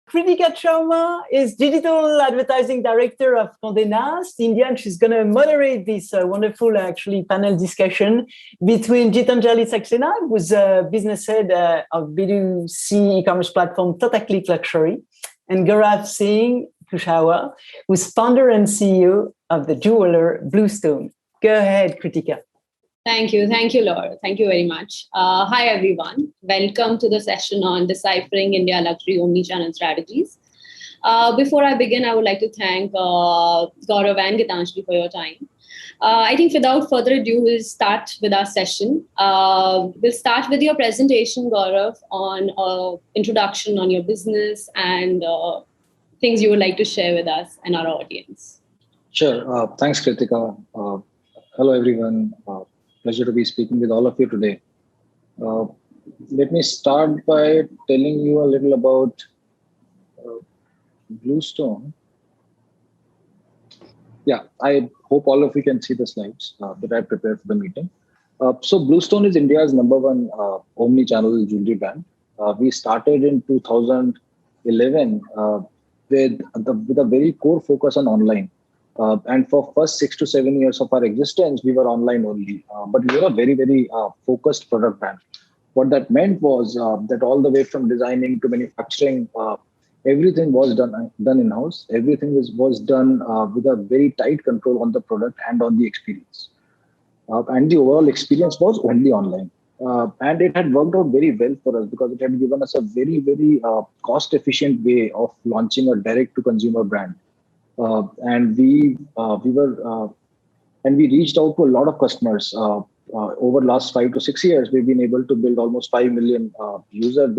Kritika Sharma is Digital Advertising Director of Condé Nast India, and she's going to moderate this wonderful, panel discussion between Gitanjali Saxena, who's a business head of B2C e-commerce platform Tata Click Luxury, and Gaurav Singh Kushwaha, who's founder and CEO of the jeweler Bluestone. Go ahead, Kritika. Thank you, Laura. Thank you very much. Hi, everyone. Welcome to the session on Deciphering India Luxury Omni-Channel Strategies. Before I begin, I would like to thank Gaurav and Gitanjali for your time. I think without further ado, we'll start with our session. We'll start with your presentation, Gaurav, on introduction on your business and things you would like to share with us and our audience. Sure. Thanks, Kritika. Hello, everyone. Pleasure to be speaking with all of you today. Let me start by telling you a little about Bluestone. Yeah, I hope all of you can see the slides that I prepared for the meeting. So Bluestone is India's #1 omni-channel jewelry brand. We started in 2011 with a very core focus on online. And for first 6 to 7 years of our existence, we were online only. But we were a very, very focused product brand. What that meant was that all the way from designing to manufacturing, everything was done in-house. Everything was done with a very tight control on the product and on the experience. And the overall experience was only online. And it had worked out very well for us because it had given us a very, very cost-efficient way of launching a direct-to-consumer brand. And we reached out to a lot of customers over the last 5 to 6 years. We've been able to build almost 5 million users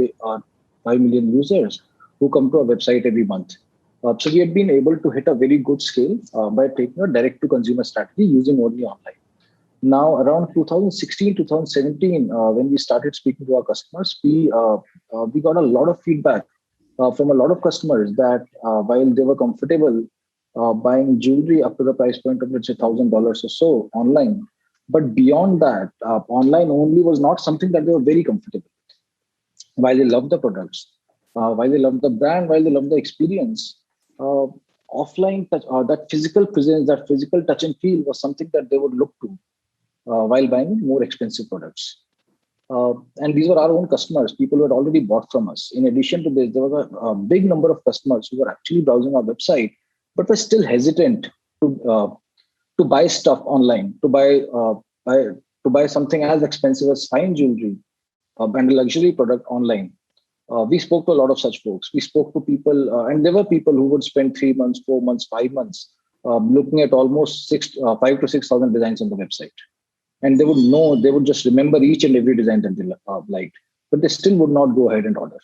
who come to our website every month. So we had been able to hit a very good scale by taking a direct to consumer strategy using only online. Now around 2016, 2017, when we started speaking to our customers, we got a lot of feedback from a lot of customers that while they were comfortable buying jewelry up to the price point of, let's say, $1,000 or so online. But beyond that, online only was not something that they were very comfortable with. While they loved the products, while they loved the brand, while they loved the experience, offline touch, that physical presence, that physical touch and feel was something that they would look to while buying more expensive products. And these were our own customers, people who had already bought from us. In addition to this, there was a big number of customers who were actually browsing our website, but were still hesitant to buy stuff online, to buy something as expensive as fine jewelry and a luxury product online. We spoke to a lot of such folks. We spoke to people, and there were people who would spend 3 months, 4 months, 5 months looking at almost 5 to 6,000 designs on the website. And they would just remember each and every design that they liked, but they still would not go ahead and order.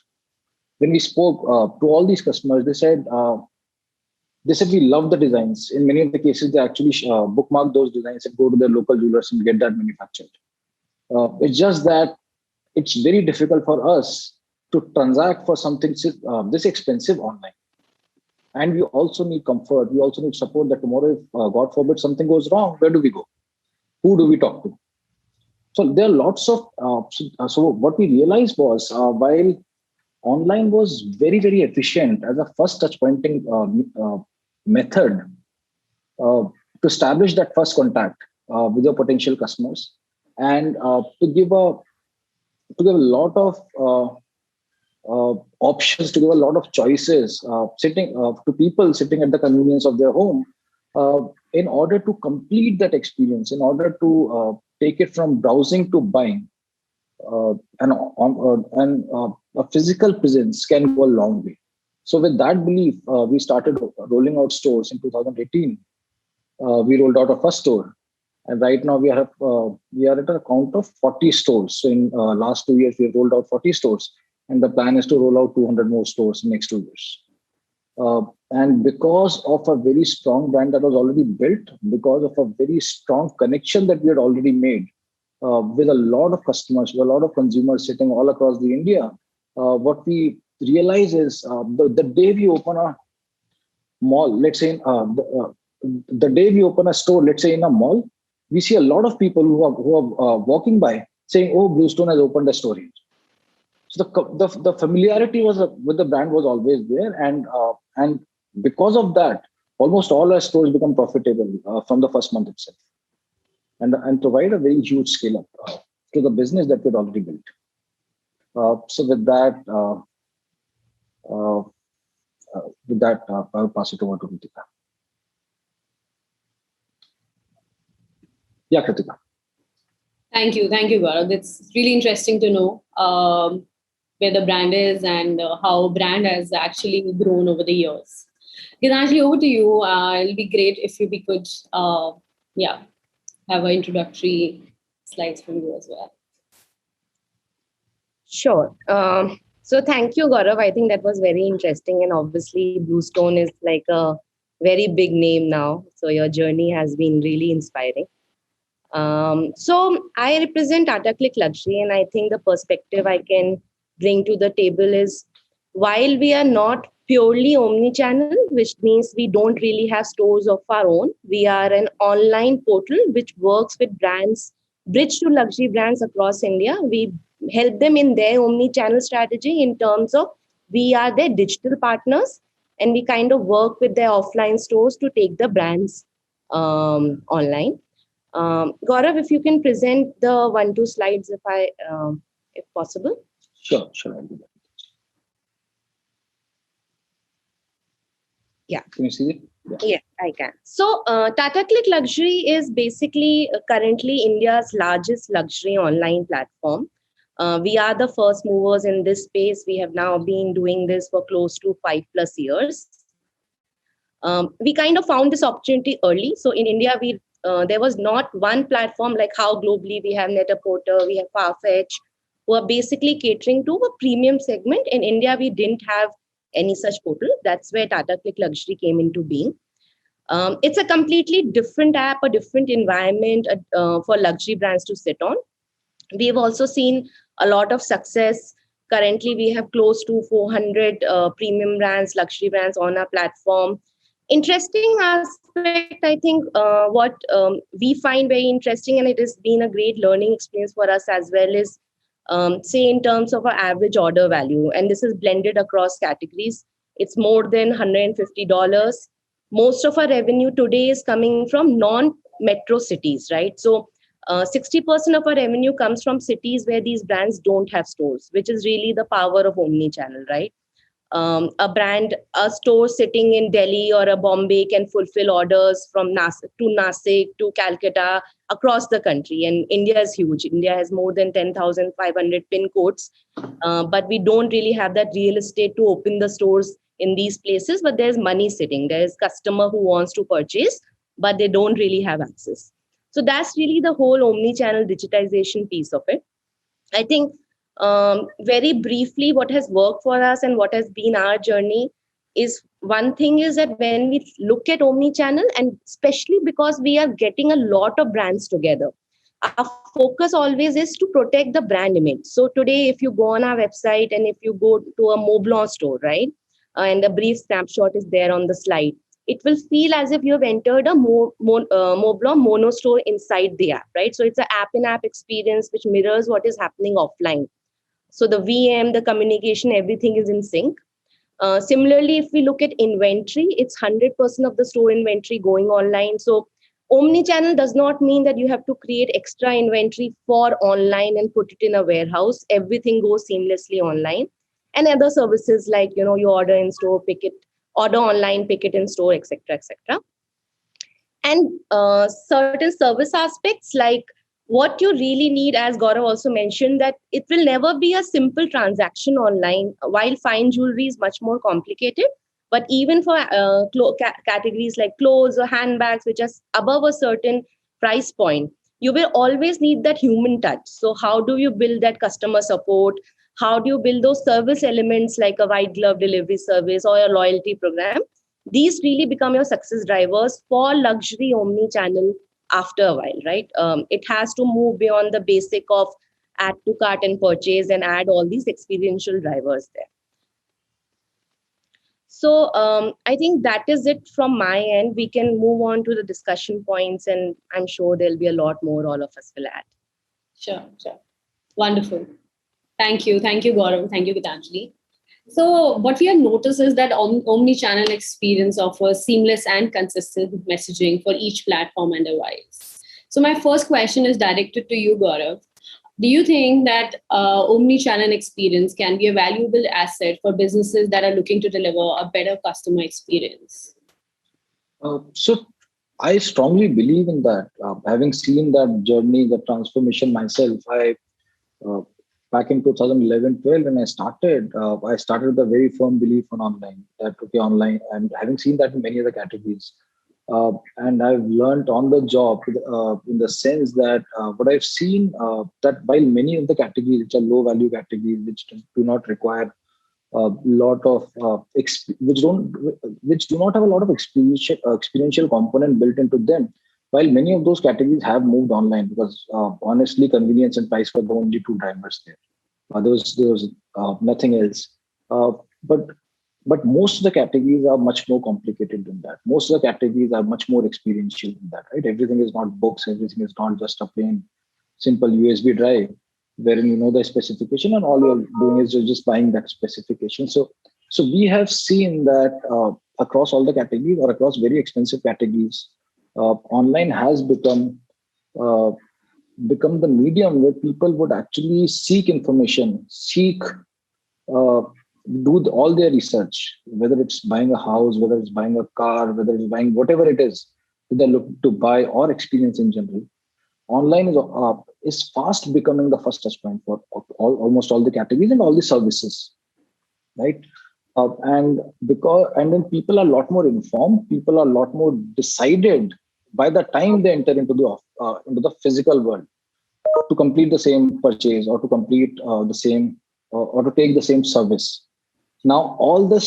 When we spoke to all these customers, they said we love the designs. In many of the cases, they actually bookmark those designs and go to their local jewelers and get that manufactured. It's just that it's very difficult for us to transact for something this expensive online. And we also need comfort. We also need support that tomorrow, if God forbid something goes wrong, where do we go? Who do we talk to? So there are lots of, so what we realized was while online was very, very efficient as a first touch pointing method to establish that first contact with your potential customers and to give a lot of options, to give a lot of choices to people sitting at the convenience of their home in order to complete that experience, in order to take it from browsing to buying. And a physical presence can go a long way. So with that belief, we started rolling out stores in 2018. We rolled out our first store. And right now we are at a count of 40 stores. So in last 2 years, we have rolled out 40 stores. And the plan is to roll out 200 more stores in the next 2 years. And because of a very strong brand that was already built, because of a very strong connection that we had already made with a lot of customers, with a lot of consumers sitting all across the India, what we realize is the day we open a mall, let's say the day we open a store, let's say in a mall, we see a lot of people who are walking by saying, "Oh, Bluestone has opened a store here." So the familiarity was with the brand was always there, and because of that, almost all our stores become profitable from the first month itself, and provide a very huge scale up to the business that we'd already built. So with that, I'll pass it over to Kritika. Yeah, Kritika. Thank you, Gaurav. It's really interesting to know where the brand is and how brand has actually grown over the years. Gitanjali, over to you. It'll be great if we could, have an introductory slides from you as well. Sure. So thank you, Gaurav. I think that was very interesting. And obviously, Bluestone is like a very big name now. So your journey has been really inspiring. So I represent Tata Click Luxury, and I think the perspective I can bring to the table is, while we are not purely omni-channel, which means we don't really have stores of our own, we are an online portal which works with brands, bridge to luxury brands across India. We help them in their omni-channel strategy in terms of we are their digital partners, and we kind of work with their offline stores to take the brands online. Gaurav, if you can present the 1-2 slides, if possible. Sure, I'll do that. Yeah. Can you see it? Yeah, I can. So Tata Click Luxury is basically currently India's largest luxury online platform. We are the first movers in this space. We have now been doing this for close to 5+ years. We kind of found this opportunity early. So in India, there was not one platform like how globally we have Net-a-Porter, we have Farfetch, who are basically catering to a premium segment. In India, we didn't have any such portal. That's where Tata Click Luxury came into being. It's a completely different app, a different environment for luxury brands to sit on. We've also seen a lot of success. Currently, we have close to 400 premium brands, luxury brands on our platform. Interesting aspect, I think, what we find very interesting, and it has been a great learning experience for us as well, is say in terms of our average order value, and this is blended across categories. It's more than $150. Most of our revenue today is coming from non-metro cities, right? So 60% of our revenue comes from cities where these brands don't have stores, which is really the power of omni-channel, right? A store sitting in Delhi or a Bombay can fulfill orders from Nasik to Calcutta across the country. And India is huge. India has more than 10,500 pin codes, but we don't really have that real estate to open the stores in these places. But there's money sitting. There's customer who wants to purchase, but they don't really have access. So that's really the whole omni-channel digitization piece of it. I think very briefly, what has worked for us and what has been our journey is, one thing is that when we look at omni-channel, and especially because we are getting a lot of brands together, our focus always is to protect the brand image. So today, if you go on our website and if you go to a Moblon store, right, and a brief snapshot is there on the slide, it will feel as if you have entered a Moblon mono store inside the app, right? So it's an app-in-app experience which mirrors what is happening offline. So the VM, the communication, everything is in sync. Similarly, if we look at inventory, it's 100% of the store inventory going online. So omni-channel does not mean that you have to create extra inventory for online and put it in a warehouse. Everything goes seamlessly online. And other services like, you order in store, order online, pick it in store, etc., etc. And certain service aspects like what you really need, as Gaurav also mentioned, that it will never be a simple transaction online. While fine jewelry is much more complicated, but even for categories like clothes or handbags, which are above a certain price point, you will always need that human touch. So how do you build that customer support? How do you build those service elements like a white glove delivery service or a loyalty program? These really become your success drivers for luxury omni-channel after a while, right? It has to move beyond the basic of add to cart and purchase and add all these experiential drivers there. So I think that is it from my end. We can move on to the discussion points, and I'm sure there'll be a lot more all of us will add. Sure. Wonderful. Thank you, Gaurav. Thank you, Gitanjali. So what we have noticed is that omni-channel experience offers seamless and consistent messaging for each platform and device. So my first question is directed to you, Gaurav. Do you think that omni-channel experience can be a valuable asset for businesses that are looking to deliver a better customer experience? So I strongly believe in that. Having seen that journey, the transformation myself, uh, back in 2011-12 when I started with a very firm belief on online. That okay, online, and having seen that in many other categories, and I've learned on the job in the sense that what I've seen that while many of the categories which are low value categories which do not require a lot of which do not have a lot of experiential component built into them. While many of those categories have moved online because honestly, convenience and price were the only two drivers there. There was nothing else. But most of the categories are much more complicated than that. Most of the categories are much more experiential than that, right? Everything is not books. Everything is not just a plain, simple USB drive wherein you know the specification and all you're doing is you're just buying that specification. So we have seen that across all the categories or across very expensive categories, online has uh, become the medium where people would actually seek information, uh, all their research, whether it's buying a house, whether it's buying a car, whether it's buying whatever it is that they look to buy or experience in general. Online is fast becoming the first touch point for almost all the categories and all the services, right? And then people are a lot more informed, people are a lot more decided by the time they enter into the physical world to complete the same purchase or to complete the same or to take the same service. Now all the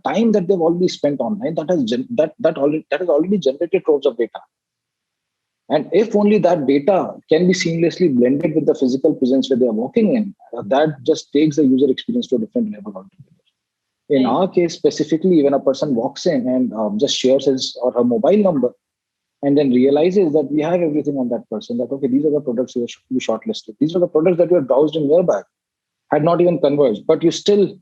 time that they've already spent online, that has already generated troves of data. And if only that data can be seamlessly blended with the physical presence where they are walking in, that just takes the user experience to a different level altogether. In our case specifically, when a person walks in and just shares his or her mobile number and then realizes that we have everything on that person, that okay, these are the products you shortlisted, these are the products that you have browsed in your bag, had not even converged, but you still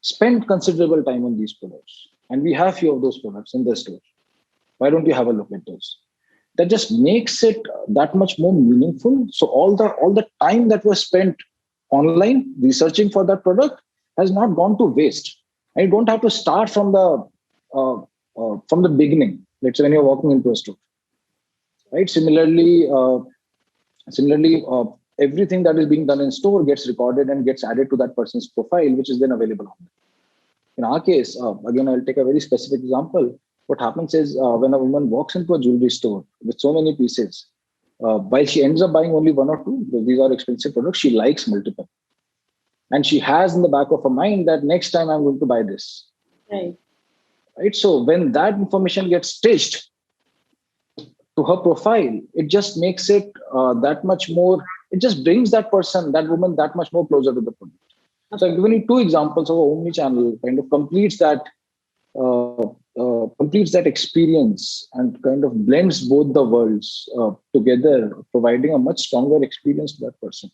spend considerable time on these products. And we have few of those products in the store. Why don't you have a look at those? That just makes it that much more meaningful. So all the time that was spent online researching for that product has not gone to waste. And you don't have to start from the beginning. Let's say when you're walking into a store, right? Similarly, everything that is being done in store gets recorded and gets added to that person's profile, which is then available online. In our case, again, I'll take a very specific example. What happens is when a woman walks into a jewelry store with so many pieces, while she ends up buying only one or two, because these are expensive products, she likes multiple. And she has in the back of her mind that next time I'm going to buy this. Right. So when that information gets stitched to her profile, it just makes it that much more, it just brings that woman that much more closer to the product. Okay. So I've given you two examples of omni-channel kind of completes that experience and kind of blends both the worlds together, providing a much stronger experience to that person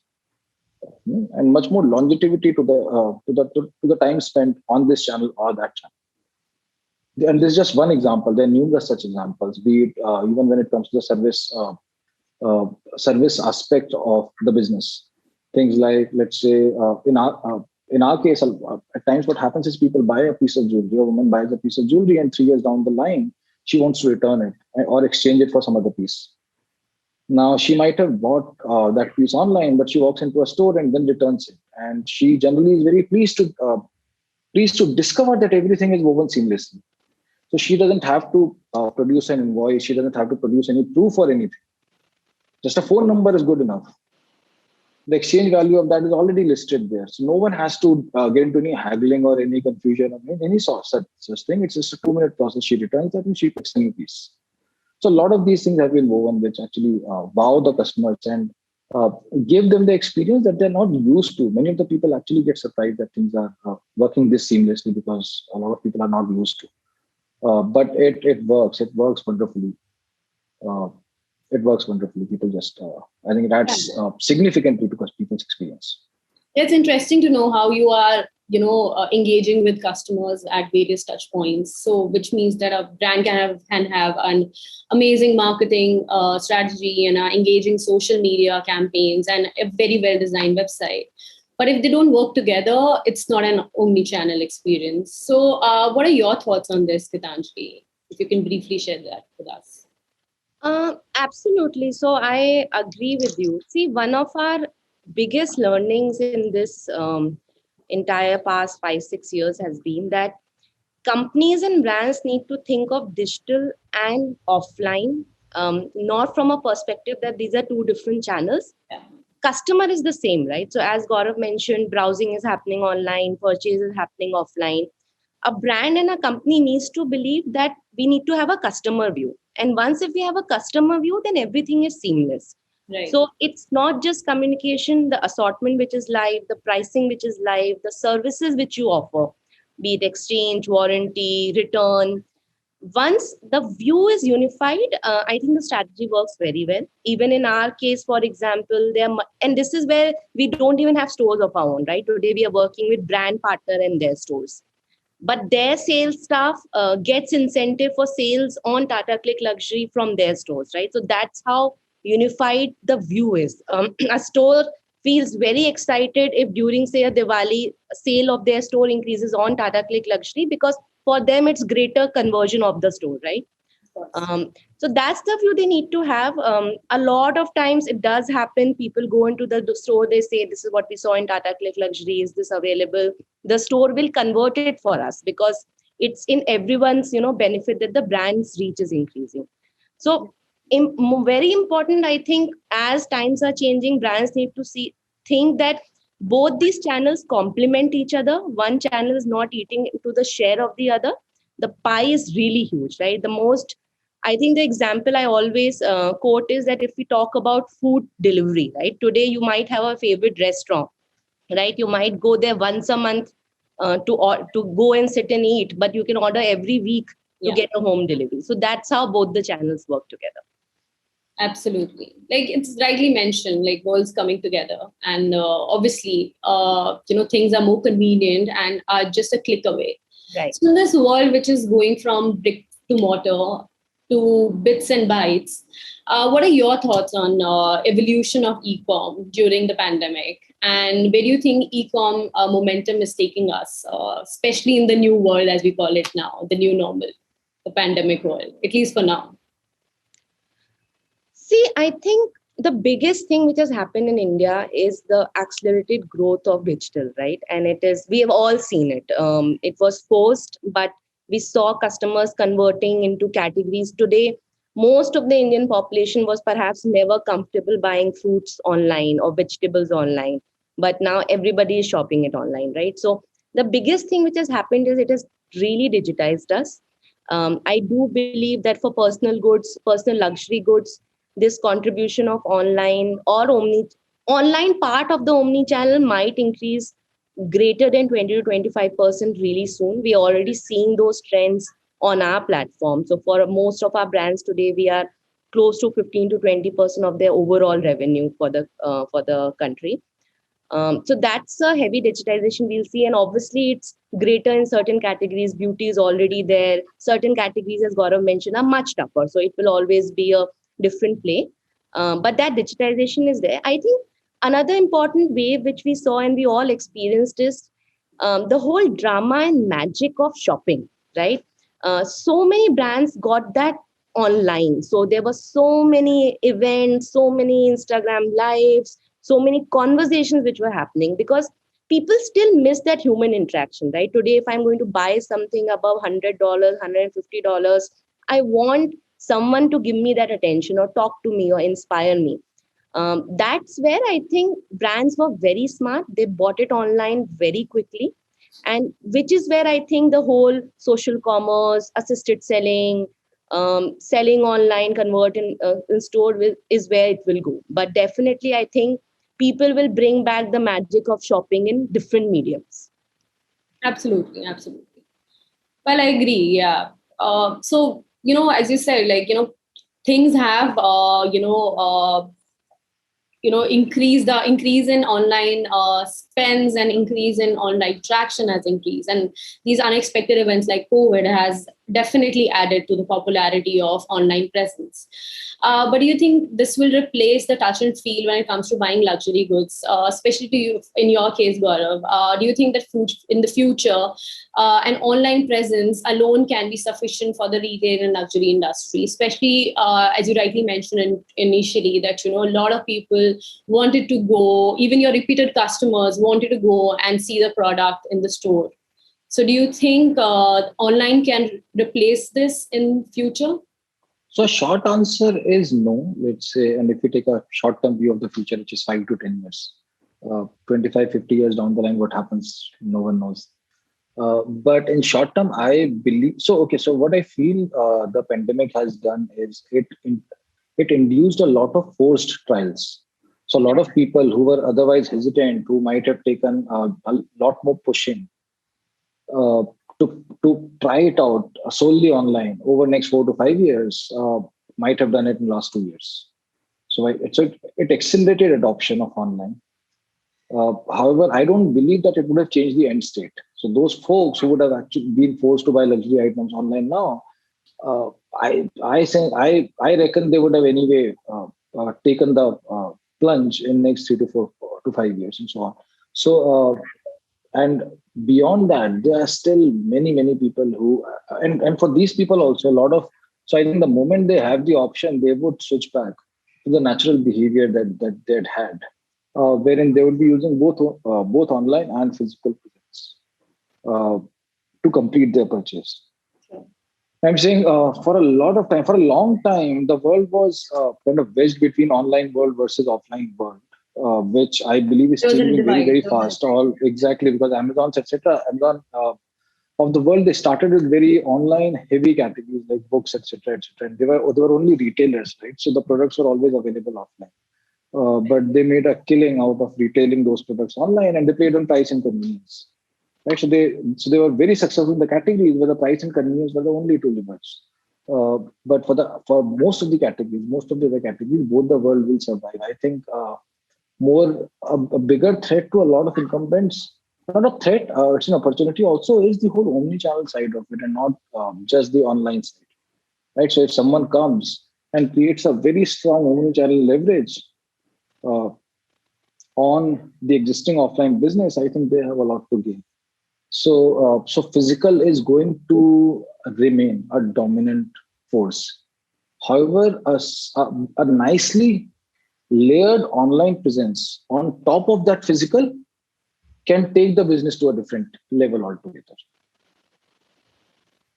and much more longevity to the time spent on this channel or that channel. And this is just one example. There are numerous such examples, be it even when it comes to the service aspect of the business. Things like, let's say, in our case, at times what happens is people buy a piece of jewelry, a woman buys a piece of jewelry, and 3 years down the line, she wants to return it or exchange it for some other piece. Now, she might have bought that piece online, but she walks into a store and then returns it. And she generally is very pleased to discover that everything is woven seamlessly. So she doesn't have to produce an invoice. She doesn't have to produce any proof or anything. Just a phone number is good enough. The exchange value of that is already listed there. So no one has to get into any haggling or any confusion or any such thing. It's just a 2-minute process. She returns it and she picks a new piece. So a lot of these things have been woven which actually wow the customers and give them the experience that they're not used to. Many of the people actually get surprised that things are working this seamlessly because a lot of people are not used to. But it works. It works wonderfully. It works wonderfully. People just, I think it adds significantly because people people's experience. It's interesting to know how you are, engaging with customers at various touch points. So, which means that a brand can have an amazing marketing strategy and engaging social media campaigns and a very well designed website. But if they don't work together, it's not an omni-channel experience. So, what are your thoughts on this, Gitanjali? If you can briefly share that with us. Absolutely. So I agree with you. See, one of our biggest learnings in this entire past 5-6 years has been that companies and brands need to think of digital and offline, not from a perspective that these are two different channels. Yeah. Customer is the same, right? So as Gaurav mentioned, browsing is happening online, purchase is happening offline. A brand and a company needs to believe that we need to have a customer view. And once if we have a customer view, then everything is seamless. Right. So it's not just communication, the assortment which is live, the pricing which is live, the services which you offer, be it exchange, warranty, return. Once the view is unified, I think the strategy works very well. Even in our case, for example, and this is where we don't even have stores of our own, right? Today we are working with brand partner and their stores. But their sales staff gets incentive for sales on Tata Click Luxury from their stores, right? So that's how unified the view is. A store feels very excited if during, say, a Diwali sale of their store increases on Tata Click Luxury, because for them it's greater conversion of the store, right? So that's the view they need to have. A lot of times it does happen. People go into the store, they say, this is what we saw in Tata Click Luxury. Is this available? The store will convert it for us because it's in everyone's, benefit that the brand's reach is increasing. So very important, I think, as times are changing, brands need to think that both these channels complement each other. One channel is not eating into the share of the other. The pie is really huge, right? I think the example I always quote is that if we talk about food delivery, right? Today you might have a favorite restaurant, right? You might go there once a month to go and sit and eat, but you can order every week to get a home delivery. So that's how both the channels work together. Absolutely. Like it's rightly mentioned, like worlds coming together. And obviously, things are more convenient and are just a click away. Right. So in this world, which is going from brick to mortar to bits and bytes, what are your thoughts on evolution of e-com during the pandemic? And where do you think e-com momentum is taking us, especially in the new world, as we call it now, the new normal, the pandemic world, at least for now? See, I think the biggest thing which has happened in India is the accelerated growth of digital, right? And we have all seen it. It was forced, but we saw customers converting into categories. Today, most of the Indian population was perhaps never comfortable buying fruits online or vegetables online. But now everybody is shopping it online, right? So the biggest thing which has happened is it has really digitized us. I do believe that for personal goods, personal luxury goods, this contribution of online or online part of the omni channel might increase greater than 20 to 25% really soon. We are already seeing those trends on our platform. So for most of our brands today, we are close to 15 to 20% of their overall revenue for the country. So that's a heavy digitization we'll see. And obviously it's greater in certain categories. Beauty is already there. Certain categories, as Gaurav mentioned, are much tougher. So it will always be a different play. But that digitization is there. I think another important wave which we saw and we all experienced is the whole drama and magic of shopping, right? So many brands got that online. So there were so many events, so many Instagram lives, so many conversations which were happening because people still miss that human interaction, right? Today, if I'm going to buy something above $100, $150, I want someone to give me that attention or talk to me or inspire me. That's where I think brands were very smart. They bought it online very quickly. And which is where I think the whole social commerce, assisted selling, selling online, convert in store is where it will go. But definitely, I think people will bring back the magic of shopping in different mediums. Absolutely. Well, I agree. Yeah. So, as you said, things have, increase in online spends and increase in online traction has increased, and these unexpected events like COVID has definitely added to the popularity of online presence. But do you think this will replace the touch and feel when it comes to buying luxury goods, especially to you, in your case, Gaurav? Do you think that in the future, an online presence alone can be sufficient for the retail and luxury industry, especially as you rightly mentioned initially, that a lot of people wanted to go, even your repeated customers wanted to go and see the product in the store. So do you think online can replace this in future? So short answer is no, let's say, and if we take a short-term view of the future, which is 5 to 10 years, 25, 50 years down the line, what happens, no one knows. But in short term, I believe, so what I feel the pandemic has done is it induced a lot of forced trials. So a lot of people who were otherwise hesitant, who might have taken a lot more pushing, to try it out solely online over next 4 to 5 years, might have done it in the last 2 years. So it accelerated adoption of online. However, I don't believe that it would have changed the end state. So those folks who would have actually been forced to buy luxury items online now, I reckon they would have anyway taken the plunge in next 3 to 4 to 5 years and so on. So and beyond that, there are still many people who, and for these people also, a lot of, so I think the moment they have the option, they would switch back to the natural behavior that they'd had, wherein they would be using both online and physical presence to complete their purchase. Sure. I'm saying for a long time, the world was kind of wedged between online world versus offline world. Which I believe is changing very fast. All exactly, because Amazon's etc. Amazon of the world, they started with very online heavy categories like books etc. And they were only retailers, right? So the products were always available offline. But they made a killing out of retailing those products online, and they played on price and convenience. Right? So they were very successful in the categories where the price and convenience were the only two levers. But for most of the categories, both the world will survive. I think. A bigger threat to a lot of incumbents, not a threat, it's an opportunity also, is the whole omni-channel side of it, and not just the online side, right? So if someone comes and creates a very strong omni-channel leverage on the existing offline business, I think they have a lot to gain. So physical is going to remain a dominant force. However, a nicely layered online presence on top of that physical can take the business to a different level altogether.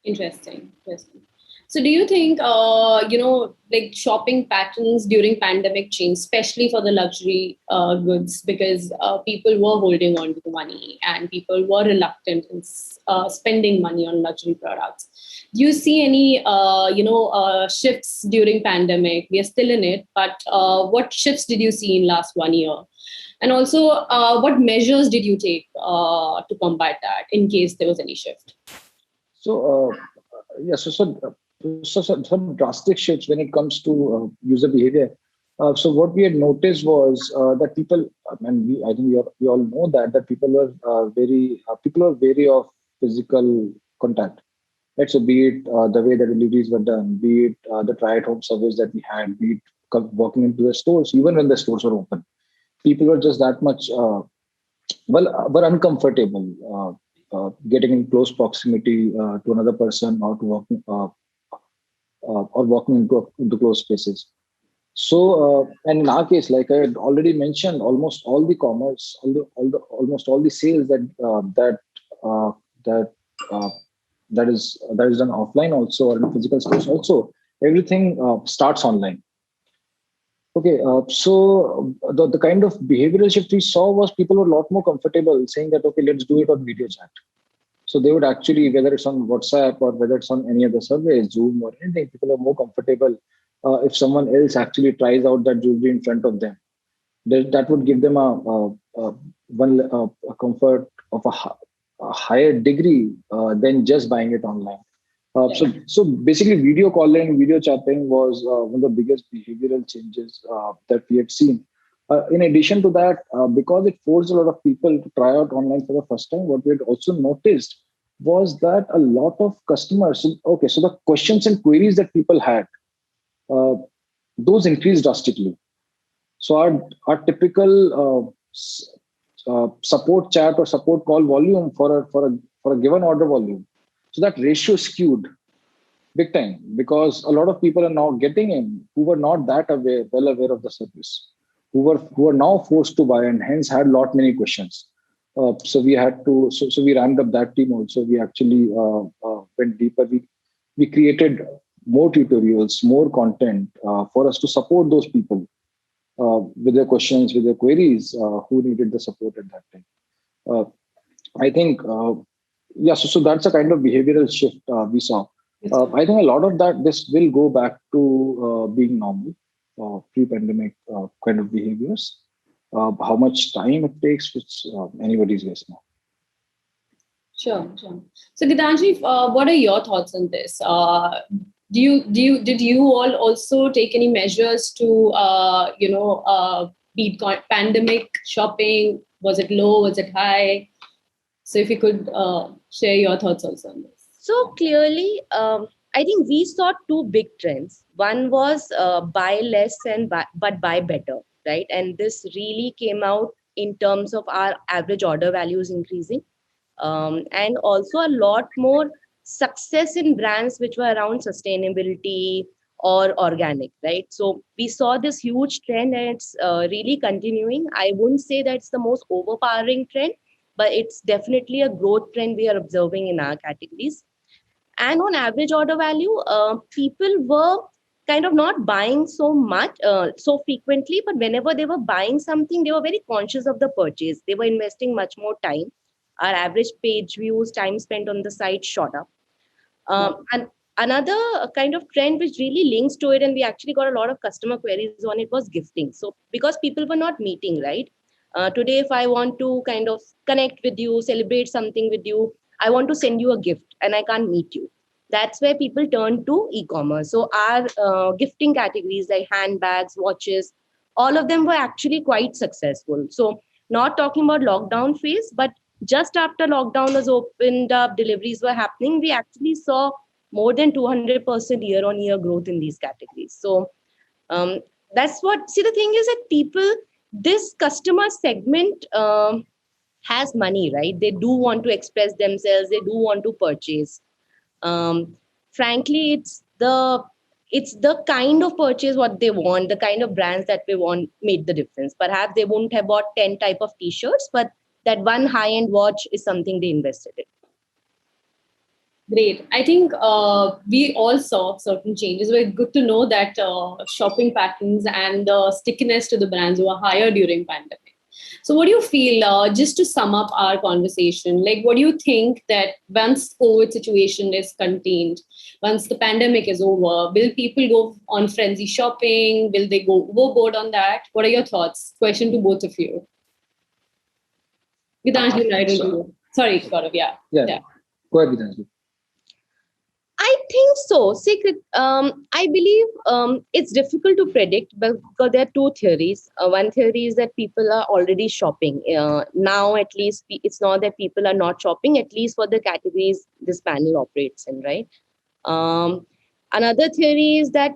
Interesting. So do you think, like shopping patterns during pandemic changed, especially for the luxury goods, because people were holding on to the money and people were reluctant in spending money on luxury products? Do you see any, shifts during pandemic? We are still in it, but what shifts did you see in last 1 year? And also, what measures did you take to combat that in case there was any shift? So some drastic shifts when it comes to user behavior. So what we had noticed was that people, and I think we all know that people were wary of physical contact. Right? So be it the way the deliveries were done, be it the try-at-home service that we had, be it walking into the stores, even when the stores were open, people were just that much were uncomfortable getting in close proximity to another person, or to walking into close spaces. So, and in our case, like I had already mentioned, almost all the commerce, almost all the sales that is done offline also, or in physical stores also, everything starts online. Okay, so the kind of behavioral shift we saw was people were a lot more comfortable saying that, okay, let's do it on video chat. So they would actually, whether it's on WhatsApp or whether it's on any other service, Zoom or anything, people are more comfortable if someone else actually tries out that jewelry in front of them. That would give them a comfort of a higher degree than just buying it online. So basically, video calling, video chatting was one of the biggest behavioral changes that we had seen. In addition to that, because it forced a lot of people to try out online for the first time, what we had also noticed was that a lot of customers, so the questions and queries that people had, uh, those increased drastically. So our typical support chat or support call volume for a given order volume, so that ratio skewed big time, because a lot of people are now getting in who were not that well aware of the service, who are now forced to buy and hence had many questions. So we had to so we ramped up that team also. We actually went deeper. We created more tutorials, more content for us to support those people with their questions, with their queries, who needed the support at that time. Uh, I think, so that's a kind of behavioral shift we saw. I think a lot of this will go back to being normal, pre-pandemic kind of behaviors. How much time it takes, which anybody's guess now. Sure. So, Gitanjali, what are your thoughts on this? Did you all also take any measures to beat pandemic shopping? Was it low? Was it high? So if you could share your thoughts also on this. So clearly, I think we saw two big trends. One was buy less but buy better, right? And this really came out in terms of our average order values increasing, and also a lot more success in brands which were around sustainability or organic, right? So we saw this huge trend, and it's really continuing. I wouldn't say that it's the most overpowering trend, but it's definitely a growth trend we are observing in our categories. And on average order value, people were kind of not buying so much, so frequently, but whenever they were buying something, they were very conscious of the purchase. They were investing much more time. Our average page views, time spent on the site shot up. And another kind of trend which really links to it, and we actually got a lot of customer queries on it, was gifting. So because people were not meeting, right? Today, if I want to kind of connect with you, celebrate something with you, I want to send you a gift and I can't meet you. That's where people turn to e-commerce. So our gifting categories like handbags, watches, all of them were actually quite successful. So not talking about lockdown phase, but just after lockdown was opened up, deliveries were happening, we actually saw more than 200% year-on-year growth in these categories. So that's what, see, the thing is that people, this customer segment has money, right? They do want to express themselves. They do want to purchase. Frankly, it's the kind of purchase what they want, the kind of brands that they want made the difference. Perhaps they wouldn't have bought 10 type of t-shirts, but that one high-end watch is something they invested in. Great. I think we all saw certain changes. It's good to know that shopping patterns and stickiness to the brands were higher during pandemic. So what do you feel, just to sum up our conversation, like what do you think that once COVID situation is contained, once the pandemic is over, will people go on frenzy shopping? Will they go overboard on that? What are your thoughts? Question to both of you. Gitanjali, right into you. Sorry, Gaurav, yeah. Go ahead, Gitanjali. I think so. See, I believe it's difficult to predict because there are two theories. One theory is that people are already shopping. Now, at least, it's not that people are not shopping, at least for the categories this panel operates in, right? Another theory is that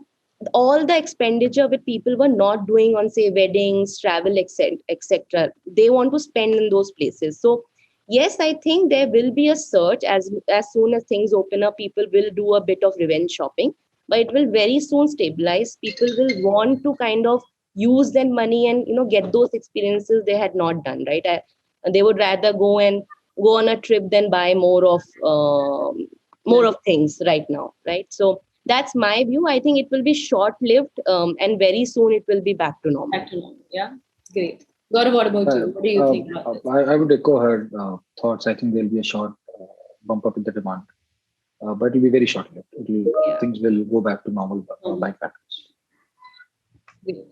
all the expenditure which people were not doing on, say, weddings, travel, etc., they want to spend in those places. So, yes, I think there will be a surge as soon as things open up. People will do a bit of revenge shopping, but it will very soon stabilize. People will want to kind of use their money and get those experiences they had not done, right? They would rather go on a trip than buy more of things right now, right? So that's my view. I think it will be short-lived, and very soon it will be back to normal. Back to normal, yeah. Great. Gaurav, what about you? What do you think about this? I would echo her thoughts. I think there'll be a short bump up in the demand, but it will be very short-lived. Things will go back to normal buying patterns. Great.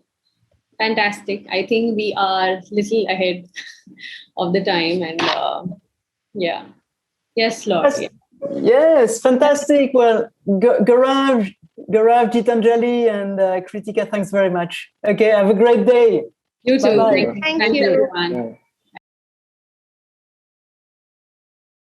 Fantastic. I think we are little ahead of the time, and yes, Lord. Yes, fantastic. Well, Gaurav, Gitanjali, and Kritika, thanks very much. Okay, have a great day. You too. Bye-bye. Thank you, everyone. Bye.